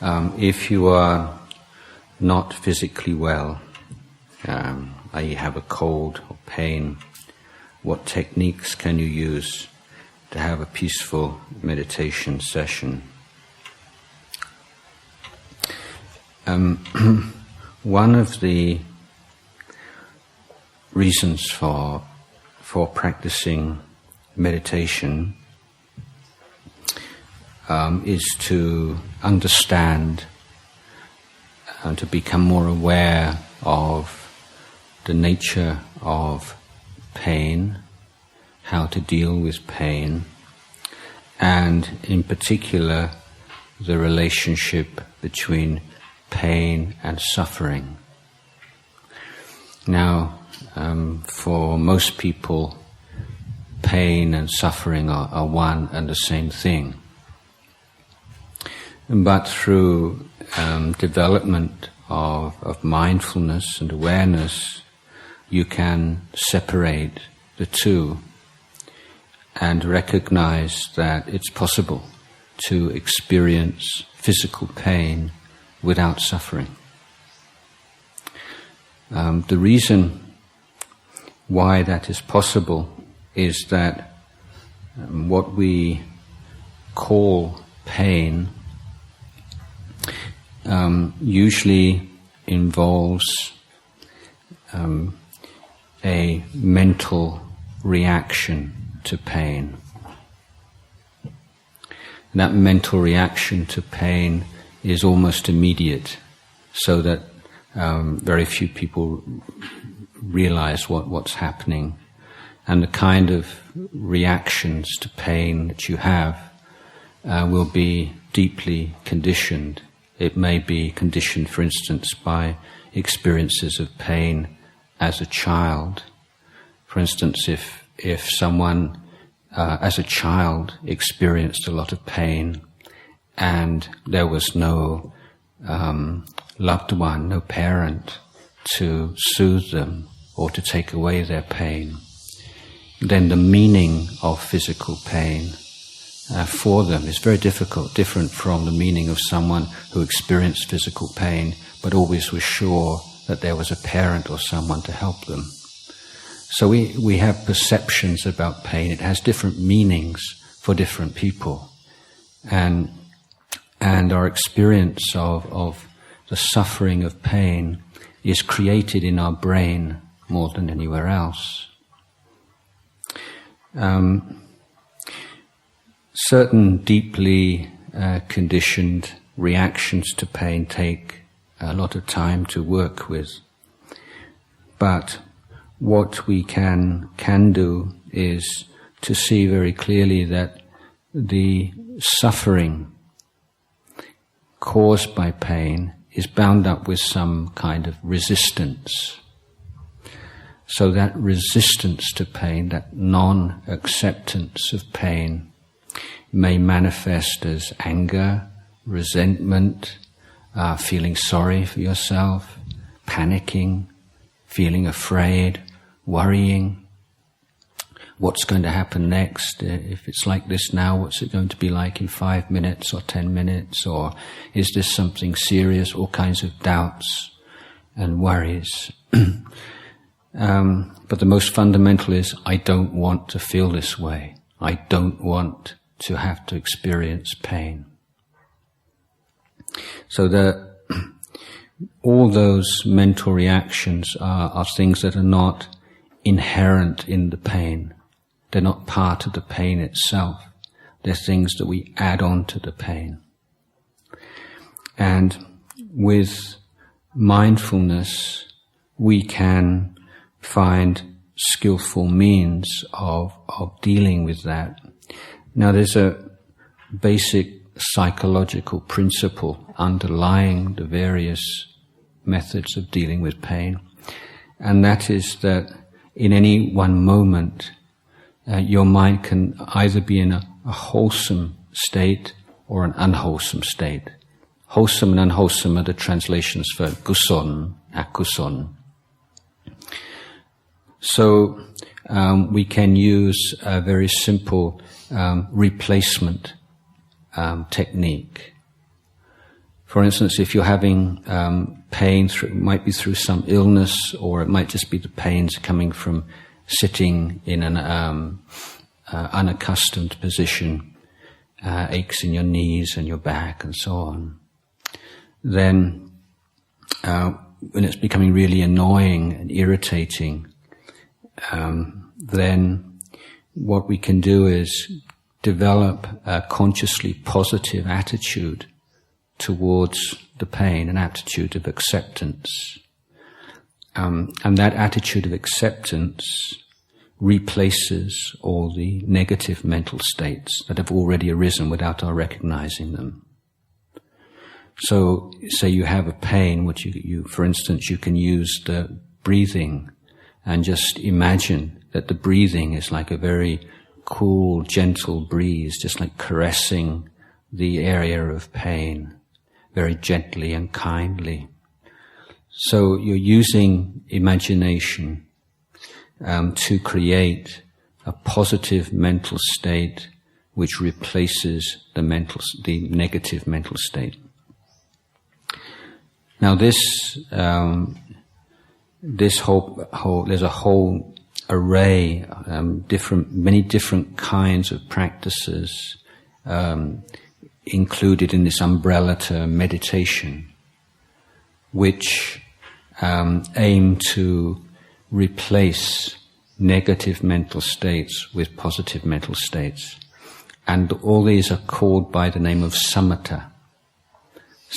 if you are not physically well, i.e. have a cold or pain, what techniques can you use to have a peaceful meditation session? One of the reasons for practicing meditation is to understand and to become more aware of the nature of pain, how to deal with pain, and in particular the relationship between pain and suffering. Now, for most people, pain and suffering are one and the same thing. But through development of mindfulness and awareness, you can separate the two and recognize that it's possible to experience physical pain without suffering. The reason why that is possible is that what we call pain usually involves a mental reaction to pain. And that mental reaction to pain is almost immediate, so that very few people realize what's happening. And the kind of reactions to pain that you have will be deeply conditioned. It may be conditioned, for instance, by experiences of pain as a child. For instance, if someone as a child experienced a lot of pain and there was no loved one, no parent to soothe them or to take away their pain, then the meaning of physical pain for them is very different from the meaning of someone who experienced physical pain but always was sure that there was a parent or someone to help them. So we have perceptions about pain. It has different meanings for different people. And our experience of the suffering of pain is created in our brain more than anywhere else. Certain deeply conditioned reactions to pain take a lot of time to work with. But what we can do is to see very clearly that the suffering caused by pain is bound up with some kind of resistance. So that resistance to pain, that non-acceptance of pain, may manifest as anger, resentment, feeling sorry for yourself, panicking, feeling afraid, worrying. What's going to happen next? If it's like this now, what's it going to be like in 5 minutes or 10 minutes? Or is this something serious? All kinds of doubts and worries. But the most fundamental is, I don't want to feel this way. I don't want to have to experience pain. So that all those mental reactions are things that are not inherent in the pain. They're not part of the pain itself. They're things that we add on to the pain. And with mindfulness, we can find skillful means of dealing with that. Now, there's a basic psychological principle underlying the various methods of dealing with pain, and that is that in any one moment, your mind can either be in a wholesome state or an unwholesome state. Wholesome and unwholesome are the translations for kuson, akuson. So we can use a very simple replacement technique. For instance, if you're having pain, it might be through some illness, or it might just be the pains coming from sitting in an unaccustomed position, aches in your knees and your back and so on. Then, when it's becoming really annoying and irritating, then what we can do is develop a consciously positive attitude towards the pain, an attitude of acceptance. And that attitude of acceptance replaces all the negative mental states that have already arisen without our recognizing them. So, say you have a pain, which for instance, you can use the breathing and just imagine that the breathing is like a very cool, gentle breeze, just like caressing the area of pain, very gently and kindly. So you're using imagination to create a positive mental state which replaces the negative mental state. Now there's a whole array, many different kinds of practices included in this umbrella term meditation, which aim to replace negative mental states with positive mental states. And all these are called by the name of samatha.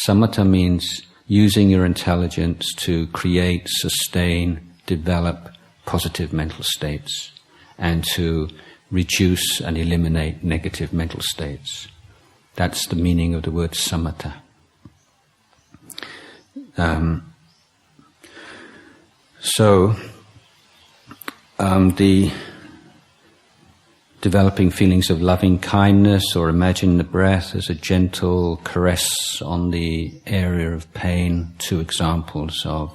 Samatha means using your intelligence to create, sustain, develop positive mental states, and to reduce and eliminate negative mental states. That's the meaning of the word samatha. The developing feelings of loving kindness, or imagine the breath as a gentle caress on the area of pain. Two examples of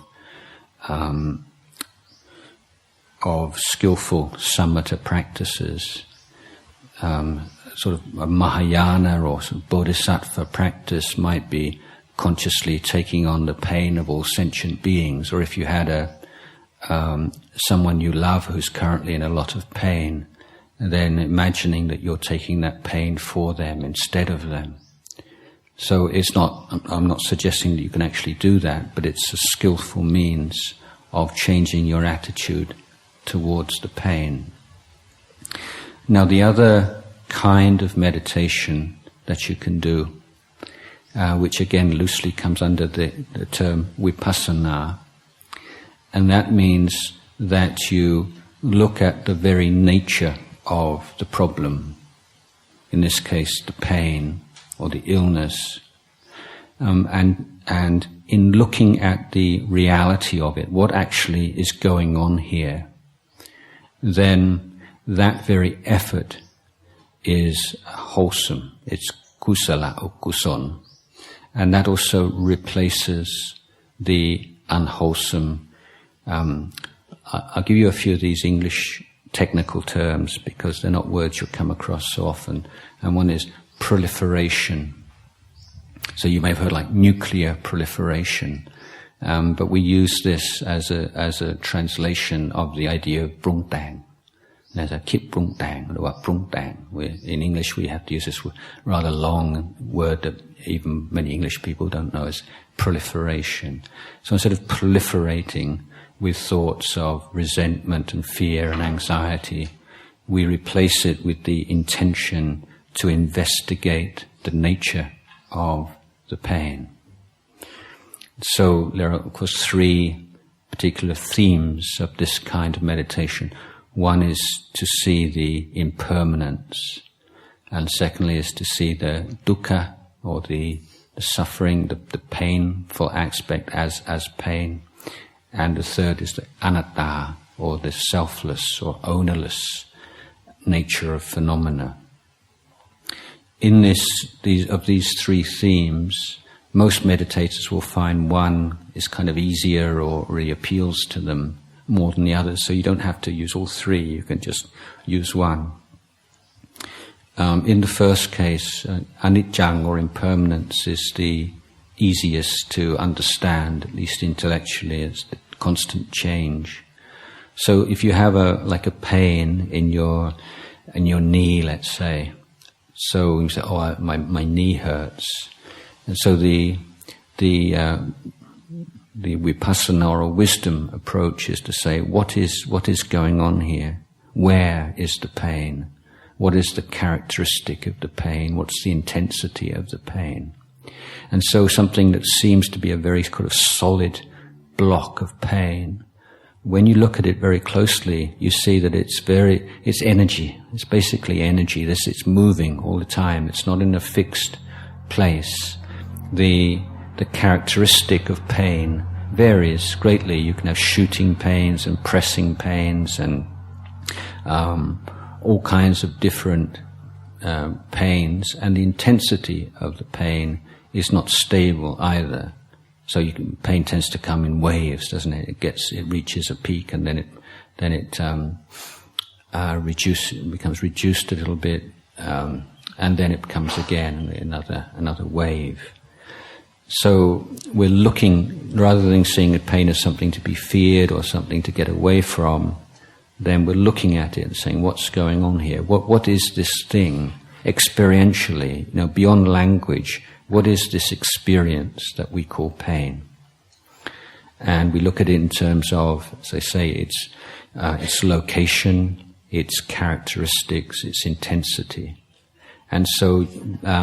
skillful samatha practices. Sort of a Mahayana or some Bodhisattva practice might be consciously taking on the pain of all sentient beings, or if you had someone you love who's currently in a lot of pain, then imagining that you're taking that pain for them instead of them. So I'm not suggesting that you can actually do that, but it's a skillful means of changing your attitude towards the pain. Now the other kind of meditation that you can do, which again loosely comes under the term vipassana, and that means that you look at the very nature of the problem, in this case the pain or the illness, and in looking at the reality of it, what actually is going on here, then that very effort is wholesome. It's kusala or kuson, and that also replaces the unwholesome. I'll give you a few of these English technical terms because they're not words you'll come across so often. And one is proliferation. So you may have heard like nuclear proliferation, but we use this as a translation of the idea of brung tang. There's a kip brung tang, or brung tang. In English we have to use this rather long word that even many English people don't know as proliferation. So instead of proliferating with thoughts of resentment and fear and anxiety, we replace it with the intention to investigate the nature of the pain. So there are, of course, three particular themes of this kind of meditation. One is to see the impermanence, and secondly is to see the dukkha, or the suffering, the painful aspect as pain. And the third is the anatta, or the selfless or ownerless nature of phenomena. In these three themes, most meditators will find one is kind of easier or really appeals to them more than the others. So you don't have to use all three, you can just use one. In the first case, anicca or impermanence is the easiest to understand, at least intellectually. It's the constant change. So if you have a pain in your knee, let's say, so you say, "Oh, my knee hurts," and so the vipassana or wisdom approach is to say, what is going on here? Where is the pain? What is the characteristic of the pain? What's the intensity of the pain? And so something that seems to be a very kind of solid block of pain, when you look at it very closely, you see that it's energy. It's basically energy. It's moving all the time. It's not in a fixed place. The characteristic of pain varies greatly. You can have shooting pains and pressing pains and all kinds of different pains, and the intensity of the pain is not stable either. So pain tends to come in waves, doesn't it? It reaches a peak and then it becomes reduced a little bit, and then it comes again, another wave. So we're looking, rather than seeing pain as something to be feared or something to get away from, then we're looking at it and saying, what's going on here? What is this thing experientially, beyond language? What is this experience that we call pain? And we look at it in terms of, as I say, its location, its characteristics, its intensity. And so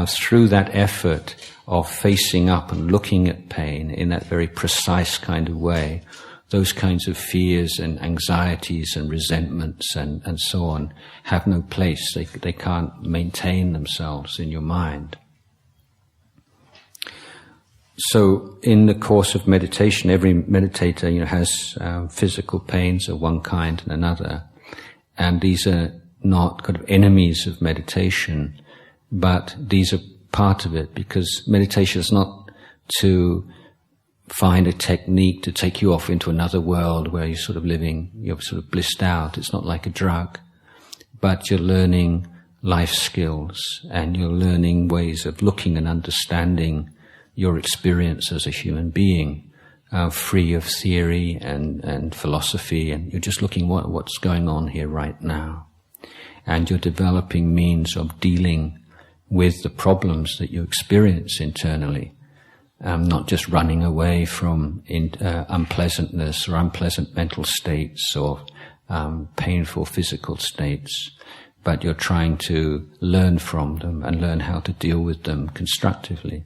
through that effort of facing up and looking at pain in that very precise kind of way, those kinds of fears and anxieties and resentments and so on have no place. They can't maintain themselves in your mind. So in the course of meditation, every meditator has physical pains of one kind and another, and these are not kind of enemies of meditation, but these are part of it, because meditation is not to find a technique to take you off into another world where you're sort of blissed out. It's not like a drug, but you're learning life skills and you're learning ways of looking and understanding your experience as a human being, free of theory and philosophy, and you're just looking what's going on here right now. And you're developing means of dealing with the problems that you experience internally, not just running away from unpleasantness or unpleasant mental states or painful physical states, but you're trying to learn from them and learn how to deal with them constructively.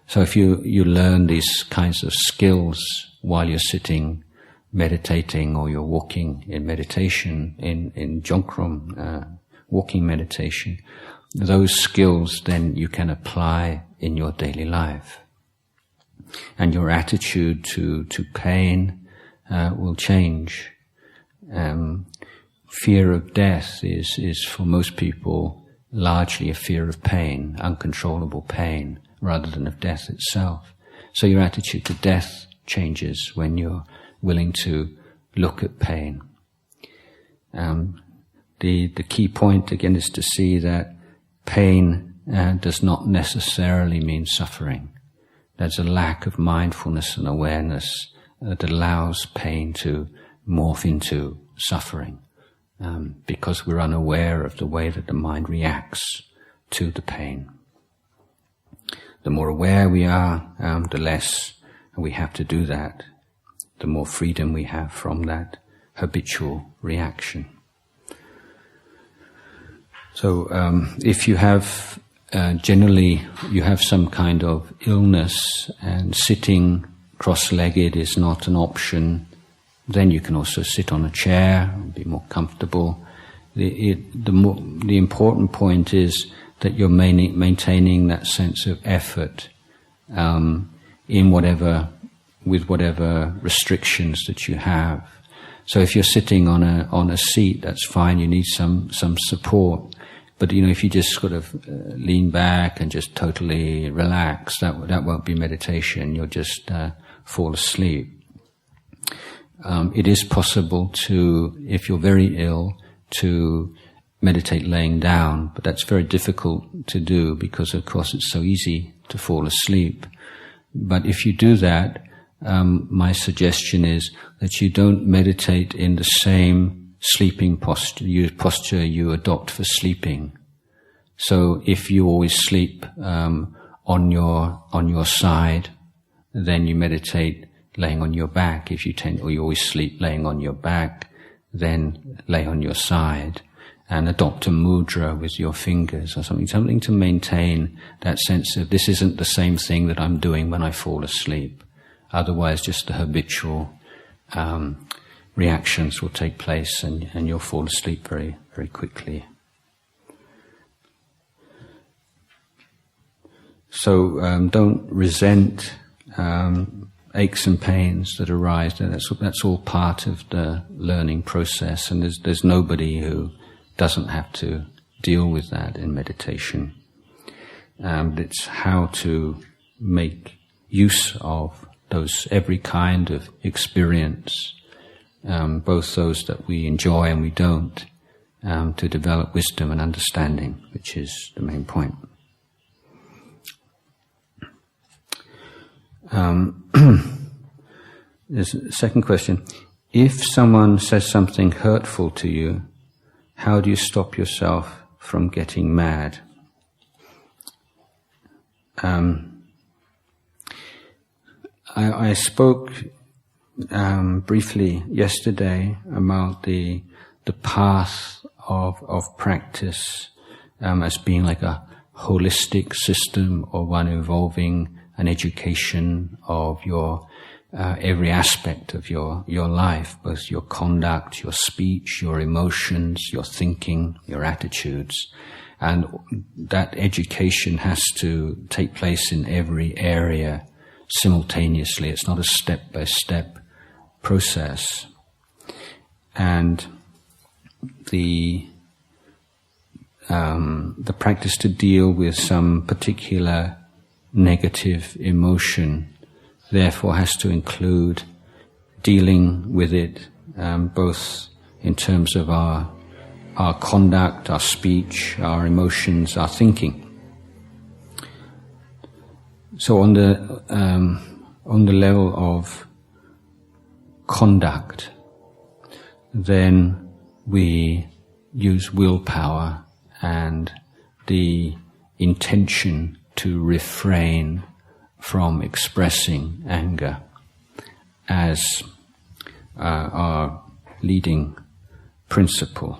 So if you learn these kinds of skills while you're sitting meditating or you're walking in meditation, in Jongkrom, walking meditation, those skills then you can apply in your daily life. And your attitude to pain will change. Fear of death is for most people largely a fear of pain, uncontrollable pain, rather than of death itself. So your attitude to death changes when you're willing to look at pain. The key point again is to see that pain does not necessarily mean suffering. There's a lack of mindfulness and awareness that allows pain to morph into suffering, because we're unaware of the way that the mind reacts to the pain. The more aware we are, the less we have to do that, the more freedom we have from that habitual reaction. So if you have generally you have some kind of illness and sitting cross-legged is not an option, then you can also sit on a chair and be more comfortable. The important point is that you're maintaining that sense of effort with whatever restrictions that you have. So if you're sitting on a seat, that's fine. You need some support. But if you just sort of lean back and just totally relax, that won't be meditation. You'll just fall asleep. It is possible to, if you're very ill, to meditate laying down, but that's very difficult to do because, of course, it's so easy to fall asleep. But if you do that, my suggestion is that you don't meditate in the same sleeping posture you adopt for sleeping. So if you always sleep on your side, then you meditate laying on your back. If you always sleep laying on your back, then lay on your side and adopt a mudra with your fingers or something to maintain that sense of this isn't the same thing that I'm doing when I fall asleep. Otherwise, just the habitual reactions will take place and you'll fall asleep very, very quickly. So don't resent aches and pains that arise. That's all part of the learning process, and there's nobody who doesn't have to deal with that in meditation. It's how to make use of every kind of experience, both those that we enjoy and we don't, to develop wisdom and understanding, which is the main point. There's a second question. If someone says something hurtful to you, how do you stop yourself from getting mad? I spoke briefly yesterday about the path of practice as being like a holistic system, or one involving an education of your every aspect of your life, both your conduct, your speech, your emotions, your thinking, your attitudes. And that education has to take place in every area simultaneously. It's not a step-by-step process. And the practice to deal with some particular negative emotion therefore has to include dealing with it both in terms of our conduct, our speech, our emotions, our thinking. So on the level of conduct, then we use willpower and the intention to refrain from expressing anger as our leading principle.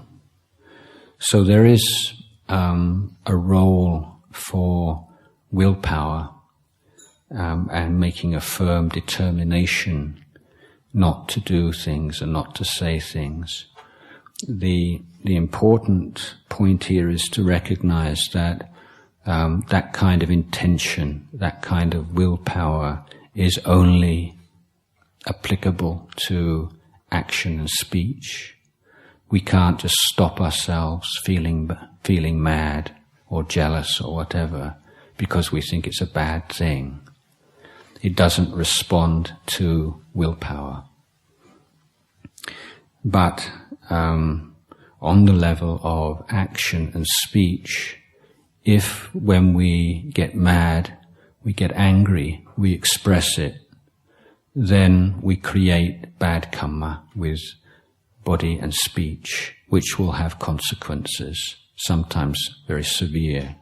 So there is a role for willpower and making a firm determination not to do things and not to say things. The important point here is to recognize that that kind of intention, that kind of willpower is only applicable to action and speech. We can't just stop ourselves feeling mad or jealous or whatever because we think it's a bad thing. It doesn't respond to willpower. But on the level of action and speech, if when we get mad, we get angry, we express it, then we create bad karma with body and speech, which will have consequences, sometimes very severe.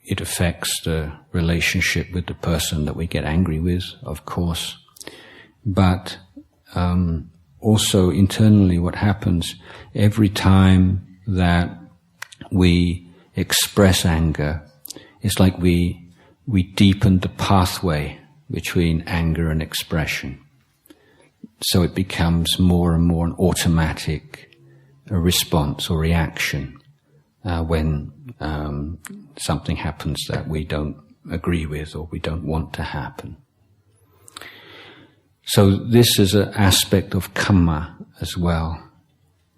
It affects the relationship with the person that we get angry with, of course, but also internally what happens every time that we express anger, it's like we deepen the pathway between anger and expression. So it becomes more and more an automatic response or reaction when something happens that we don't agree with or we don't want to happen. So this is an aspect of karma as well,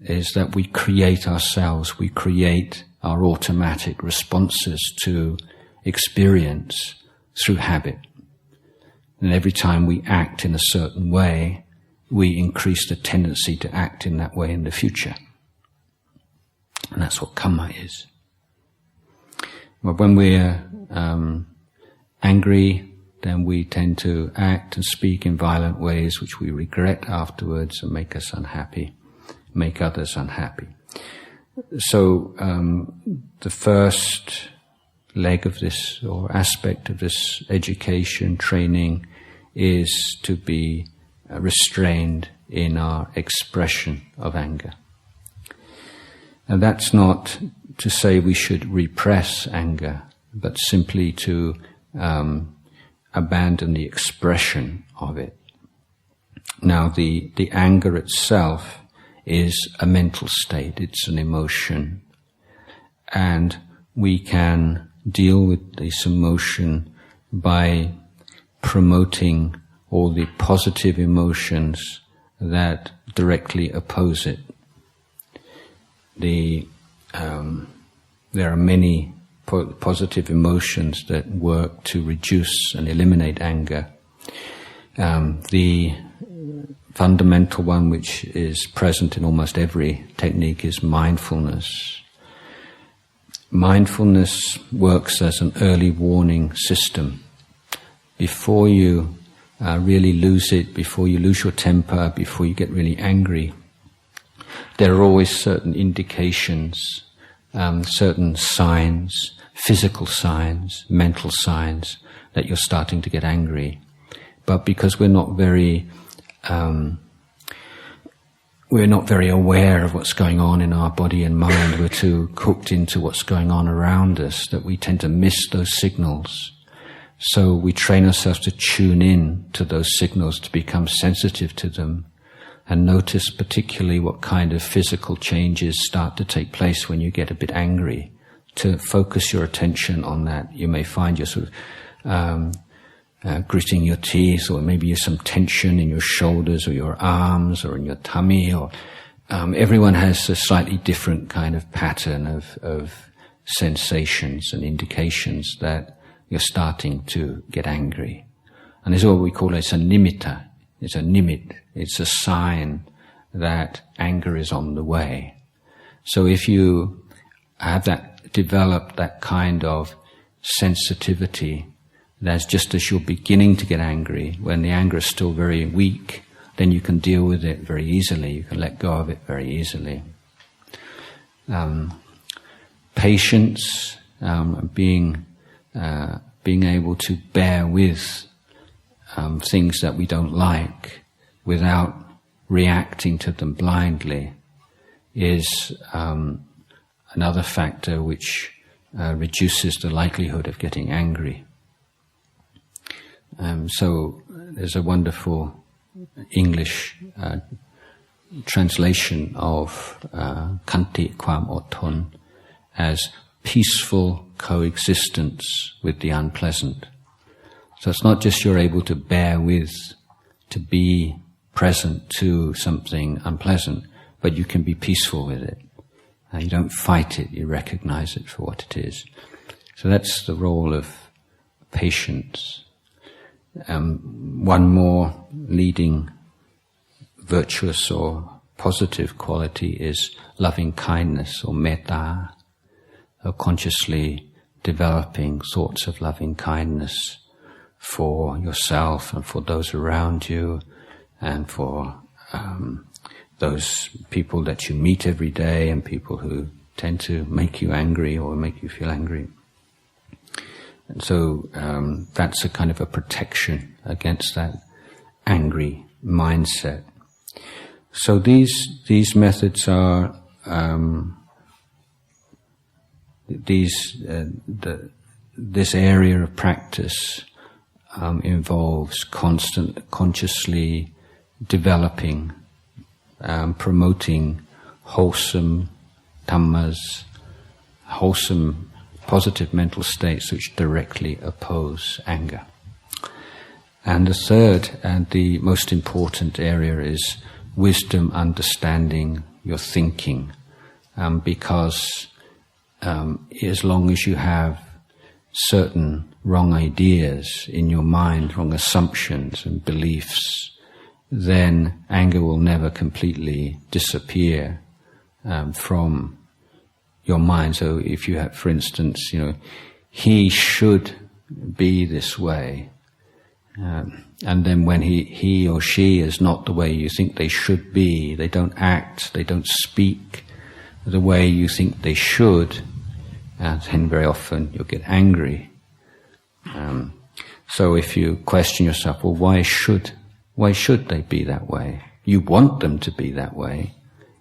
is that we create ourselves, we create our automatic responses to experience through habit. And every time we act in a certain way, we increase the tendency to act in that way in the future. And that's what karma is. But when we're angry, then we tend to act and speak in violent ways which we regret afterwards and make us unhappy, make others unhappy. So the first leg of this, or aspect of this education, training, is to be restrained in our expression of anger. And that's not to say we should repress anger, but simply to abandon the expression of it. Now, the anger itself is a mental state, it's an emotion, and we can deal with this emotion by promoting all the positive emotions that directly oppose it. There are many positive emotions that work to reduce and eliminate anger. The fundamental one, which is present in almost every technique, is mindfulness. Mindfulness works as an early warning system. Before you really lose it, before you lose your temper, before you get really angry, there are always certain indications, certain signs, physical signs, mental signs, that you're starting to get angry. But because we're not very aware of what's going on in our body and mind, we're too hooked into what's going on around us that we tend to miss those signals. So we train ourselves to tune in to those signals, to become sensitive to them, and notice particularly what kind of physical changes start to take place when you get a bit angry. To focus your attention on that, you may find you're sort of gritting your teeth, or maybe there's some tension in your shoulders or your arms or in your tummy, or everyone has a slightly different kind of pattern of sensations and indications that you're starting to get angry. And this is what we call a nimitta. It's a nimit. It's a sign that anger is on the way. So if you have developed that kind of sensitivity, that's just as you're beginning to get angry, when the anger is still very weak, then you can deal with it very easily. You can let go of it very easily. Patience, being able to bear with things that we don't like without reacting to them blindly, is another factor which reduces the likelihood of getting angry. So there's a wonderful English translation of Khanti, Kwam Otthon, as peaceful coexistence with the unpleasant. So it's not just you're able to bear with, to be present to something unpleasant, but you can be peaceful with it. You don't fight it, you recognize it for what it is. So that's the role of patience. One more leading virtuous or positive quality is loving kindness, or metta, or consciously developing thoughts of loving kindness for yourself and for those around you, and for those people that you meet every day, and people who tend to make you angry or make you feel angry. And so that's a kind of a protection against that angry mindset. So these methods are this area of practice involves consciously developing, promoting wholesome dhammas, wholesome positive mental states which directly oppose anger. And the third and the most important area is wisdom, understanding your thinking, because as long as you have certain wrong ideas in your mind, wrong assumptions and beliefs, then anger will never completely disappear from your mind. So if you have, for instance, he should be this way. And then when he or she is not the way you think they should be, they don't act, they don't speak the way you think they should, then very often you'll get angry. So if you question yourself, well, why should they be that way? You want them to be that way,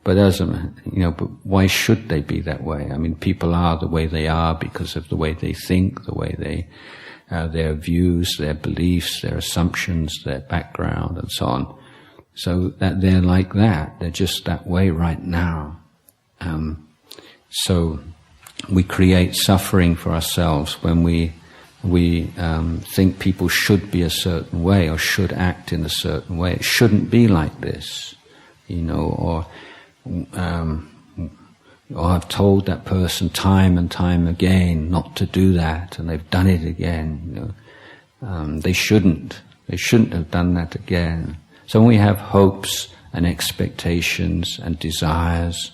but but why should they be that way? I mean, people are the way they are because of the way they think, the way they, their views, their beliefs, their assumptions, their background, and so on. So that they're like that. They're just that way right now. So we create suffering for ourselves when we think people should be a certain way or should act in a certain way. It shouldn't be like this, or I've told that person time and time again not to do that, and they've done it again. They shouldn't have done that again. So when we have hopes and expectations and desires,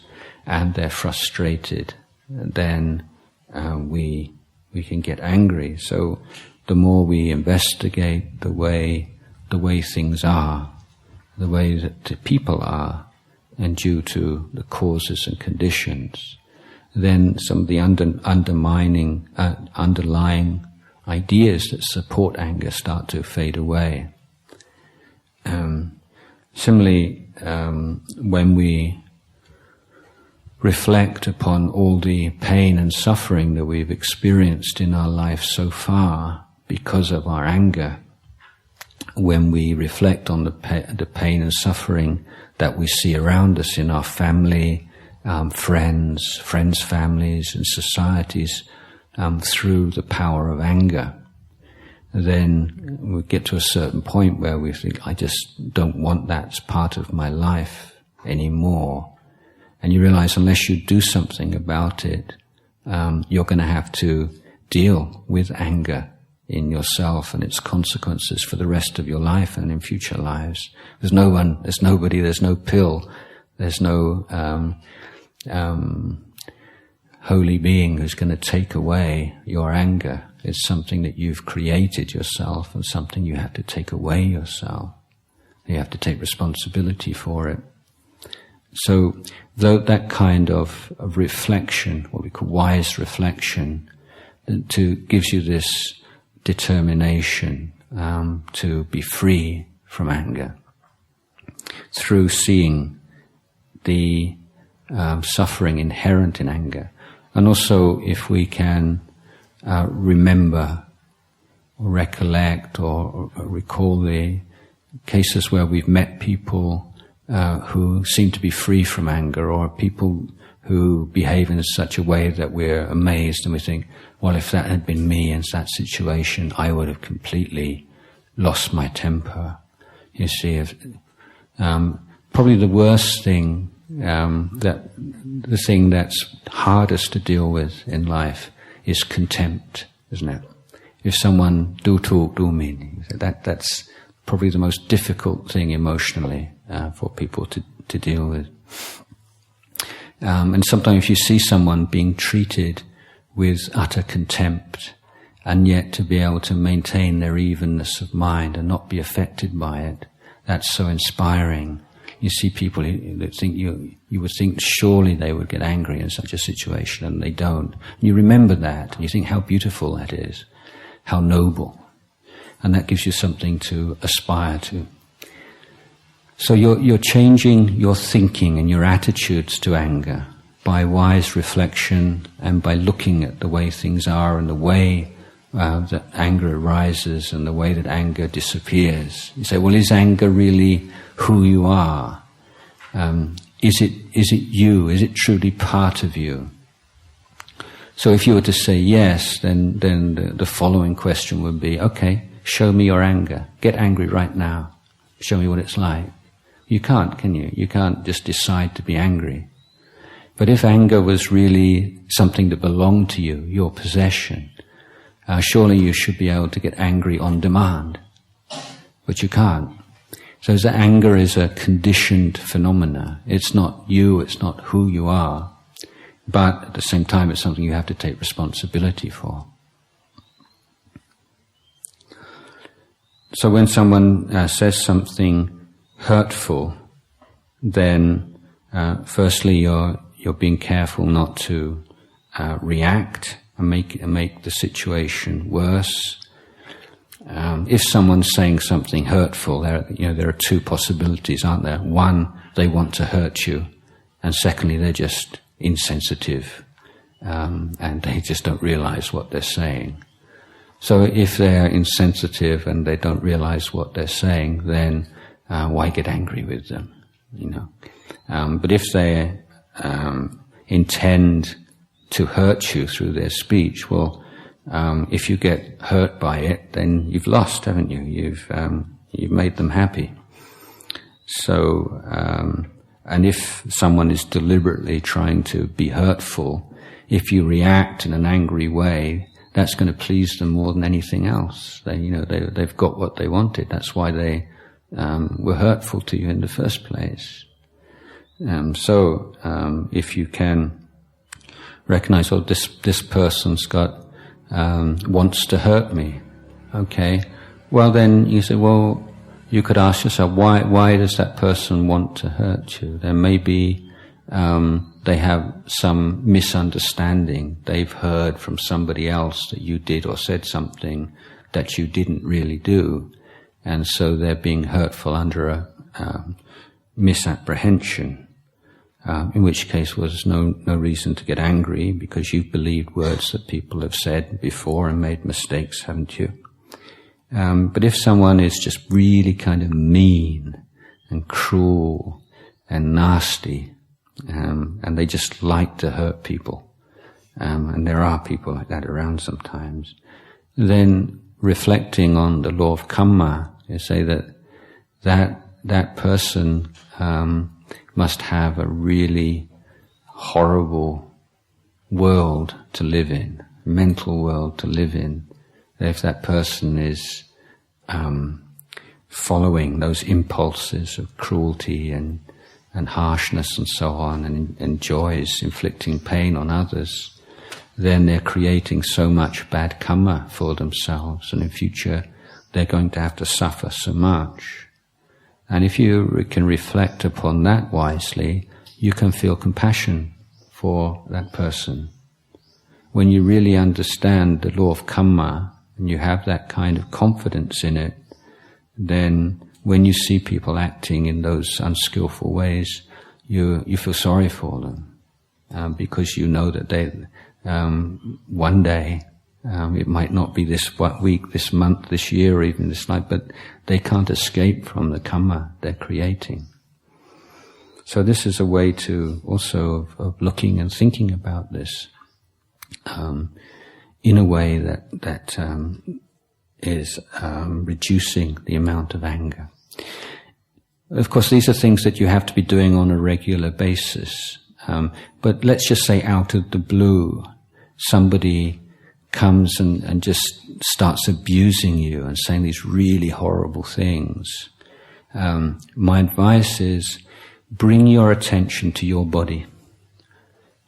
and they're frustrated, then we can get angry. So the more we investigate the way things are, the way that the people are, and due to the causes and conditions, then some of the underlying ideas that support anger start to fade away. Similarly, when we reflect upon all the pain and suffering that we've experienced in our life so far because of our anger, when we reflect on the pain and suffering that we see around us in our family, friends' families and societies through the power of anger, then we get to a certain point where we think, I just don't want that as part of my life anymore. And you realize unless you do something about it, you're going to have to deal with anger in yourself and its consequences for the rest of your life and in future lives. There's nobody, there's no pill, there's no holy being who's going to take away your anger. It's something that you've created yourself and something you have to take away yourself. You have to take responsibility for it. So that kind of reflection, what we call wise reflection, gives you this determination to be free from anger through seeing the suffering inherent in anger. And also if we can remember or recollect or recall the cases where we've met people who seem to be free from anger, or people who behave in such a way that we're amazed and we think, well, if that had been me in that situation, I would have completely lost my temper. You see, probably the worst thing, the thing that's hardest to deal with in life is contempt, isn't it? If someone do min, that's probably the most difficult thing emotionally for people to deal with. And sometimes if you see someone being treated with utter contempt, and yet to be able to maintain their evenness of mind and not be affected by it, that's so inspiring. You see people that think you would think surely they would get angry in such a situation, and they don't. And you remember that, and you think how beautiful that is, how noble. And that gives you something to aspire to. So you're changing your thinking and your attitudes to anger by wise reflection and by looking at the way things are and the way that anger arises and the way that anger disappears. You say, well, is anger really who you are? Is it you? Is it truly part of you? So if you were to say yes, then the following question would be, okay, show me your anger. Get angry right now. Show me what it's like. You can't, can you? You can't just decide to be angry. But if anger was really something that belonged to you, your possession, surely you should be able to get angry on demand. But you can't. So the anger is a conditioned phenomena. It's not you, it's not who you are. But at the same time, it's something you have to take responsibility for. So when someone says something hurtful, then firstly you're being careful not to react and make the situation worse. If someone's saying something hurtful, there are two possibilities, aren't there? One, they want to hurt you, and secondly, they're just insensitive, and they just don't realize what they're saying. So if they're insensitive and they don't realize what they're saying, then why get angry with them? But if they intend to hurt you through their speech, well, if you get hurt by it, then you've lost, haven't you? You've made them happy. So, and if someone is deliberately trying to be hurtful, if you react in an angry way, that's going to please them more than anything else. They've got what they wanted. That's why they were hurtful to you in the first place. So, if you can recognize, oh, this person's got wants to hurt me. Okay. Well, then you say, well, you could ask yourself, why does that person want to hurt you? There may be they have some misunderstanding. They've heard from somebody else that you did or said something that you didn't really do, and so they're being hurtful under a misapprehension. In which case, there's no reason to get angry, because you've believed words that people have said before and made mistakes, haven't you? But if someone is just really kind of mean and cruel and nasty, and they just like to hurt people, and there are people like that around sometimes, then reflecting on the law of karma, you say that person must have a really horrible world to live in, mental world to live in. If that person is following those impulses of cruelty and harshness and so on, and enjoys inflicting pain on others, then they're creating so much bad karma for themselves, and in future they're going to have to suffer so much. And if you can reflect upon that wisely, you can feel compassion for that person. When you really understand the law of karma, and you have that kind of confidence in it, then when you see people acting in those unskillful ways, you feel sorry for them, because you know that they one day, it might not be this week, this month, this year, or even this life, but they can't escape from the karma they're creating. So this is a way to also of looking and thinking about this in a way that is reducing the amount of anger. Of course, these are things that you have to be doing on a regular basis. But let's just say out of the blue, somebody comes and just starts abusing you and saying these really horrible things. My advice is, bring your attention to your body.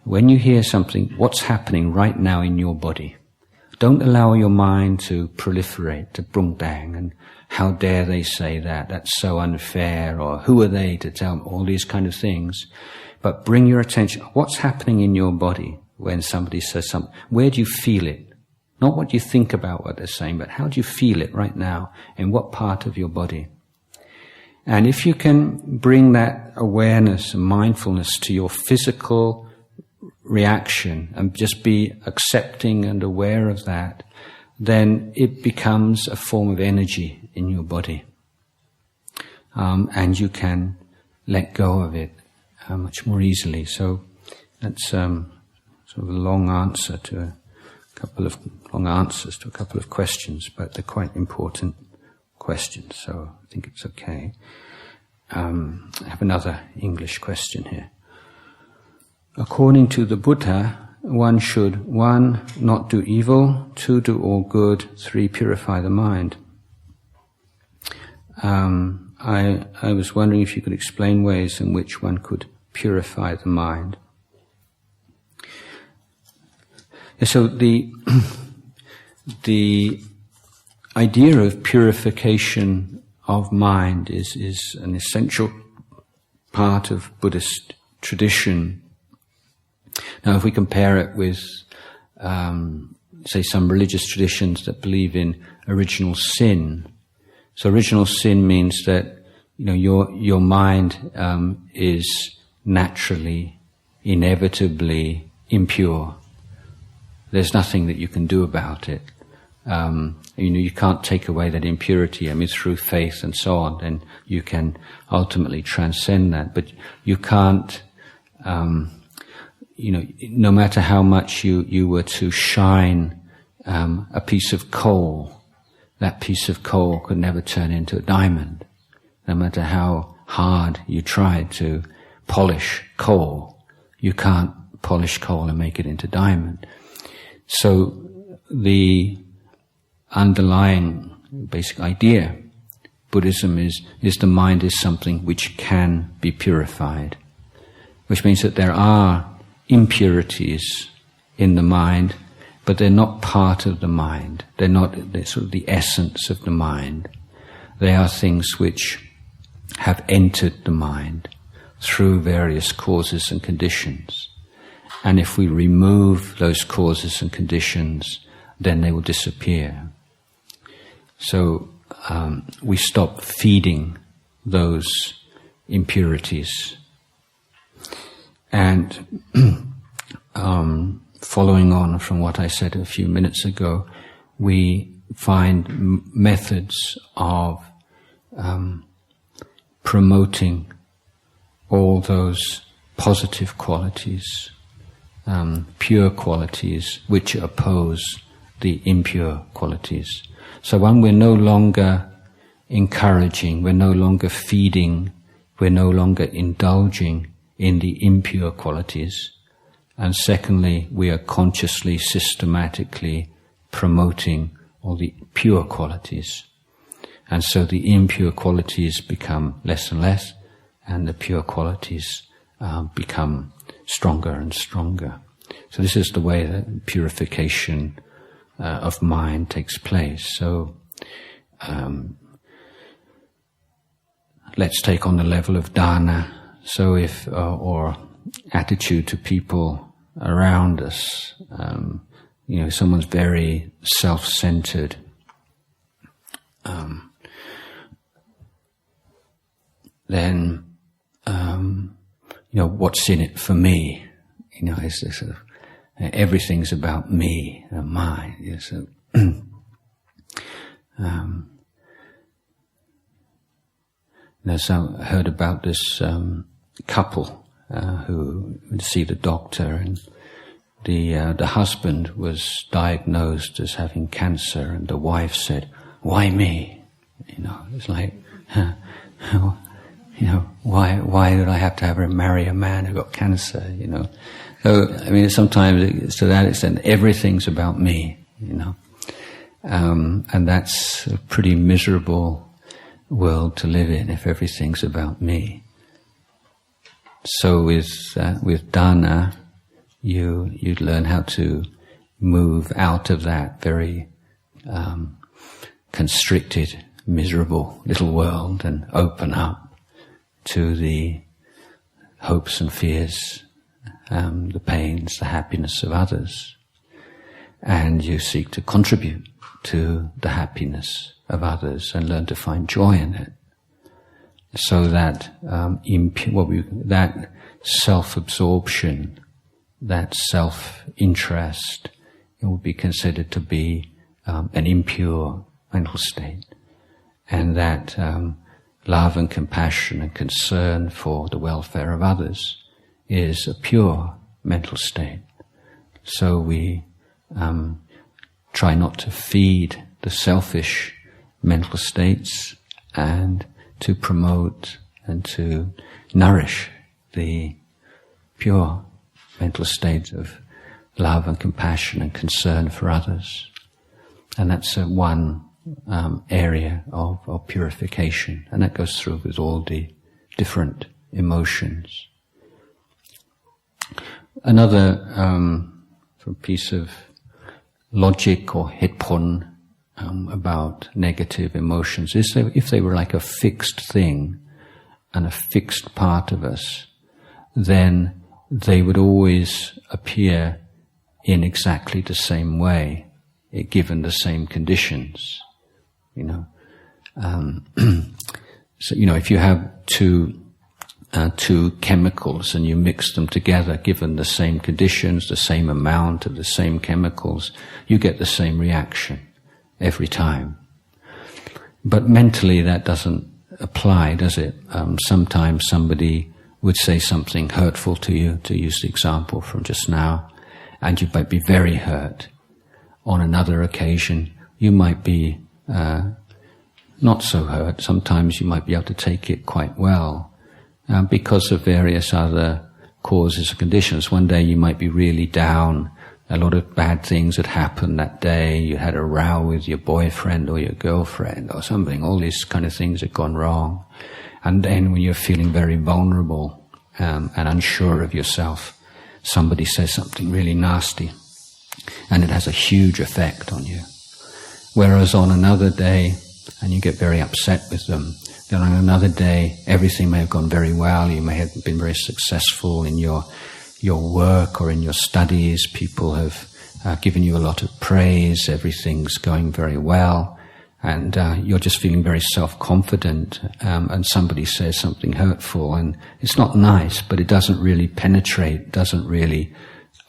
When you hear something, what's happening right now in your body? Don't allow your mind to proliferate, to brungdang, and how dare they say that? That's so unfair, or who are they to tell me all these kind of things? But bring your attention. What's happening in your body when somebody says something? Where do you feel it? Not what you think about what they're saying, but how do you feel it right now? In what part of your body? And if you can bring that awareness and mindfulness to your physical reaction and just be accepting and aware of that, then it becomes a form of energy in your body. And you can let go of it much more easily. So that's sort of a long answers to a couple of questions, but they're quite important questions, so I think it's okay. I have another English question here. According to the Buddha, one should 1. Not do evil, 2. Do all good, 3. Purify the mind. I was wondering if you could explain ways in which one could purify the mind. So the idea of purification of mind is an essential part of Buddhist tradition. Now, if we compare it with, say, some religious traditions that believe in original sin, so original sin means that your mind is naturally, inevitably impure. There's nothing that you can do about it. You can't take away that impurity. Through faith and so on, and you can ultimately transcend that. But you can't, no matter how much you were to shine a piece of coal, that piece of coal could never turn into a diamond. No matter how hard you tried to polish coal, you can't polish coal and make it into diamond. So the underlying basic idea, Buddhism is the mind is something which can be purified, which means that there are impurities in the mind, but they're not part of the mind. They're sort of the essence of the mind. They are things which have entered the mind through various causes and conditions. And if we remove those causes and conditions, then they will disappear. So we stop feeding those impurities. And following on from what I said a few minutes ago, we find methods of promoting all those positive qualities, pure qualities which oppose the impure qualities. So when we're no longer encouraging, we're no longer feeding, we're no longer indulging in the impure qualities, and secondly, we are consciously, systematically promoting all the pure qualities. And so the impure qualities become less and less, and the pure qualities become stronger and stronger. So this is the way that purification of mind takes place. So let's take on the level of dana. So if or attitude to people around us, someone's very self-centered, then what's in it for me? It's this sort of everything's about me and mine. So I heard about this couple who went to see the doctor, and the husband was diagnosed as having cancer, and the wife said, "Why me?" It's like, why did I have to marry a man who got cancer? So sometimes to that extent, everything's about me. And that's a pretty miserable world to live in if everything's about me. So with dana, you learn how to move out of that very constricted, miserable little world and open up to the hopes and fears, the pains, the happiness of others. And you seek to contribute to the happiness of others and learn to find joy in it. So that that self-absorption, that self-interest, it will be considered to be an impure mental state. And that love and compassion and concern for the welfare of others is a pure mental state. So we try not to feed the selfish mental states and to promote and to nourish the pure mental state of love and compassion and concern for others. And that's one area of purification, and that goes through with all the different emotions. Another piece of logic or hitpon about negative emotions. If they were like a fixed thing and a fixed part of us, then they would always appear in exactly the same way, given the same conditions. So if you have two chemicals and you mix them together, given the same conditions, the same amount of the same chemicals, you get the same reaction every time. But mentally that doesn't apply, does it? Sometimes somebody would say something hurtful to you, to use the example from just now, and you might be very hurt. On another occasion, you might be not so hurt. Sometimes you might be able to take it quite well because of various other causes and conditions. One day you might be really down. A lot of bad things had happened that day. You had a row with your boyfriend or your girlfriend or something. All these kind of things had gone wrong. And then when you're feeling very vulnerable and unsure of yourself, somebody says something really nasty and it has a huge effect on you. Whereas on another day, and you get very upset with them, then on another day everything may have gone very well. You may have been very successful in your work or in your studies. People have given you a lot of praise. Everything's going very well. And you're just feeling very self-confident, and somebody says something hurtful, and it's not nice, but it doesn't really penetrate, doesn't really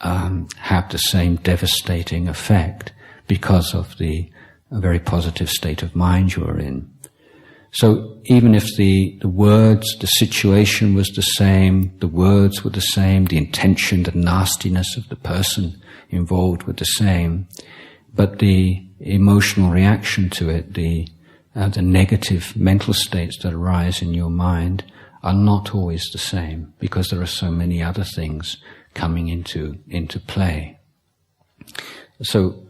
have the same devastating effect because of the very positive state of mind you're in. So even if the words, the situation was the same, the words were the same, the intention, the nastiness of the person involved were the same, but the emotional reaction to it, the negative mental states that arise in your mind are not always the same because there are so many other things coming into play. So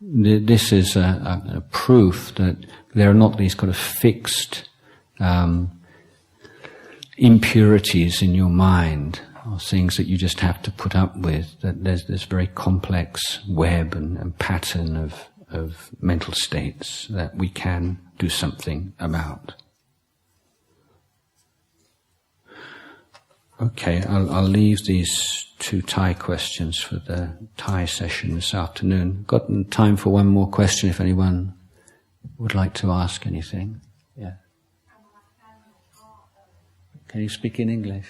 this is a proof that there are not these kind of fixed impurities in your mind, or things that you just have to put up with, that there's this very complex web and pattern of mental states that we can do something about. Okay, I'll leave these two Thai questions for the Thai session this afternoon. Got time for one more question if anyone would like to ask anything. Yeah. Can you speak in English?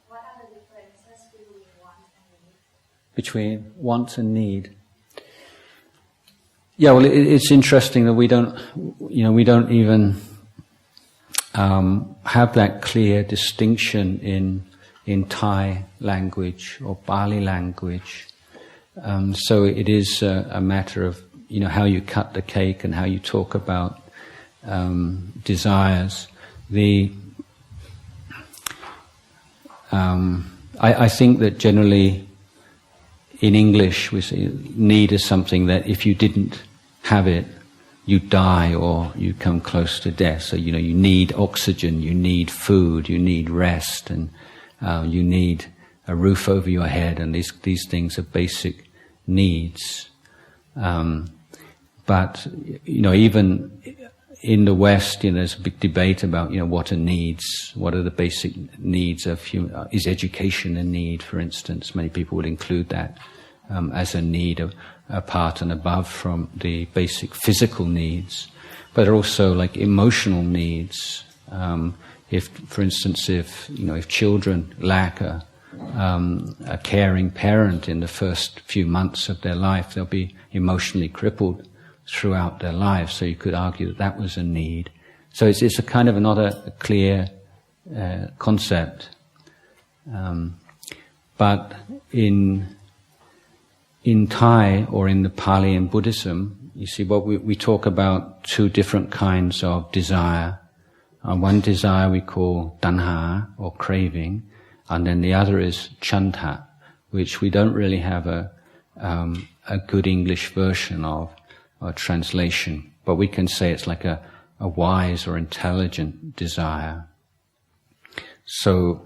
What are the differences between want and need? Between want and need. Yeah, well, it's interesting that we don't even have that clear distinction in Thai language or Pali language. So it is a matter of how you cut the cake and how you talk about desires. I think that generally in English we say need is something that if you didn't have it, you die or you come close to death. So you need oxygen, you need food, you need rest, and you need a roof over your head, and these things are basic needs. But even in the West, there's a big debate about what are needs, what are the basic needs of human. Is education a need, for instance? Many people would include that as a need, apart and above from the basic physical needs. But there are also like emotional needs. If, for instance, if children lack a caring parent in the first few months of their life, they'll be emotionally crippled throughout their lives. So you could argue that was a need. So it's a kind of not a clear concept. But in Thai or in the Pali and Buddhism, you see what we talk about two different kinds of desire. One desire we call tanha or craving, and then the other is chanta, which we don't really have a good English version of or translation, but we can say it's like a wise or intelligent desire. So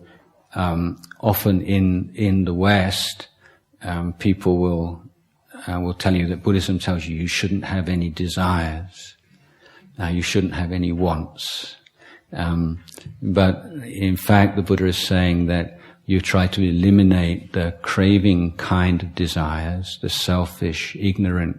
often in the West, people will will tell you that Buddhism tells you you shouldn't have any desires, you shouldn't have any wants. But in fact, the Buddha is saying that you try to eliminate the craving kind of desires, the selfish, ignorant,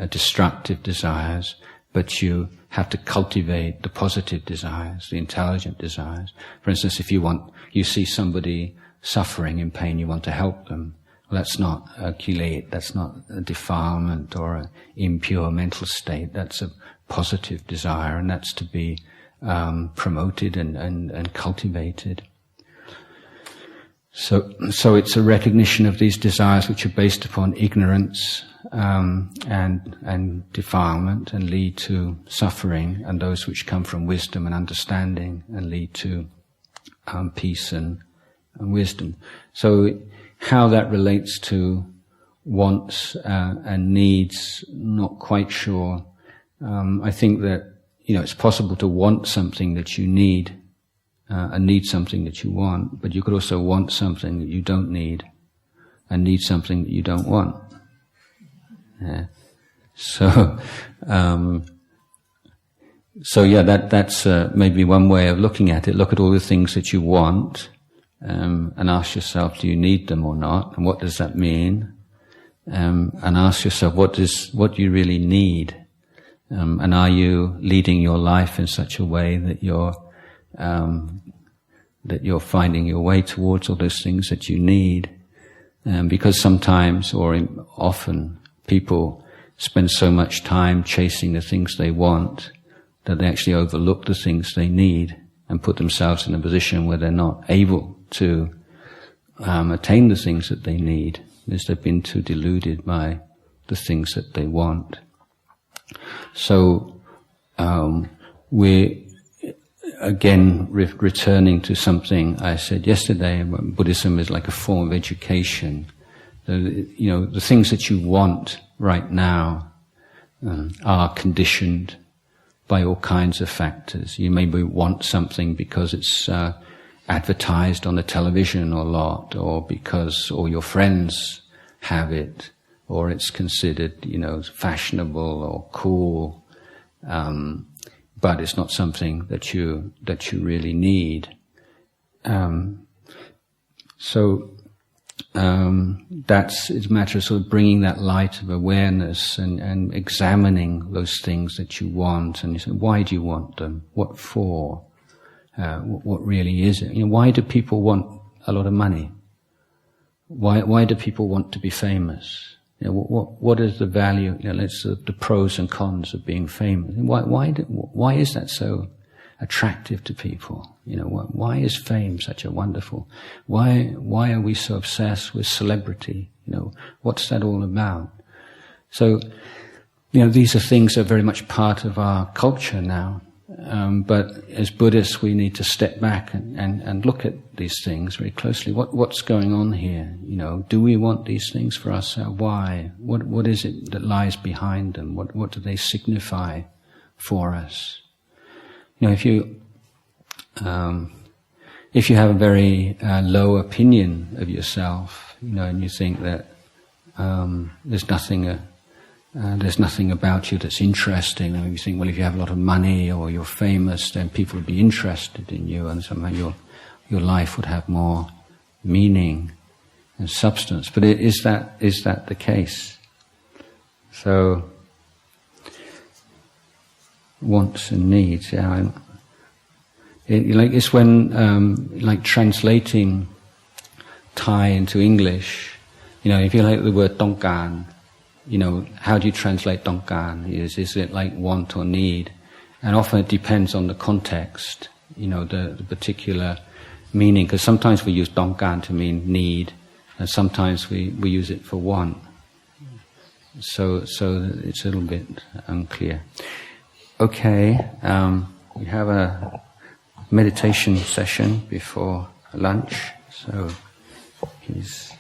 destructive desires, but you have to cultivate the positive desires, the intelligent desires. For instance, if you see somebody suffering in pain, you want to help them. Well, that's not a kilate, that's not a defilement or an impure mental state. That's a positive desire, and that's to be promoted and cultivated. So it's a recognition of these desires which are based upon ignorance and defilement and lead to suffering, and those which come from wisdom and understanding and lead to peace and wisdom. So how that relates to wants and needs, not quite sure. I think that it's possible to want something that you need and need something that you want, but you could also want something that you don't need and need something that you don't want. Yeah. So that's maybe one way of looking at it. Look at all the things that you want and ask yourself, do you need them or not? And what does that mean? And ask yourself, what do you really need? And are you leading your life in such a way that you're finding your way towards all those things that you need? Because sometimes, or often, people spend so much time chasing the things they want that they actually overlook the things they need and put themselves in a position where they're not able to attain the things that they need, because they've been too deluded by the things that they want. So we're again returning to something I said yesterday. Buddhism is like a form of education. The things that you want right now are conditioned by all kinds of factors. You maybe want something because it's advertised on the television a lot, or your friends have it, or it's considered, fashionable or cool, but it's not something that you really need. It's a matter of sort of bringing that light of awareness and examining those things that you want, and you say, why do you want them? What for? What really is it? Why do people want a lot of money? Why do people want to be famous? What is the value? The pros and cons of being famous. Why is that so attractive to people? Why is fame such a wonderful? Why are we so obsessed with celebrity? What's that all about? So, these are things that are very much part of our culture now. But as Buddhists, we need to step back and look at these things very closely. What's going on here? Do we want these things for ourselves? Why? What is it that lies behind them? What do they signify for us? If you have a very low opinion of yourself, and you think that there's nothing about you that's interesting, and you think, well, if you have a lot of money or you're famous, then people would be interested in you, and somehow your life would have more meaning and substance. But is that the case? So, wants and needs. Yeah, it's when translating Thai into English. If you like the word tongkan, how do you translate tongkan? Is it like want or need? And often it depends on the context, the particular meaning. Because sometimes we use tongkan to mean need, and sometimes we use it for want. So it's a little bit unclear. Okay, we have a meditation session before lunch, so please.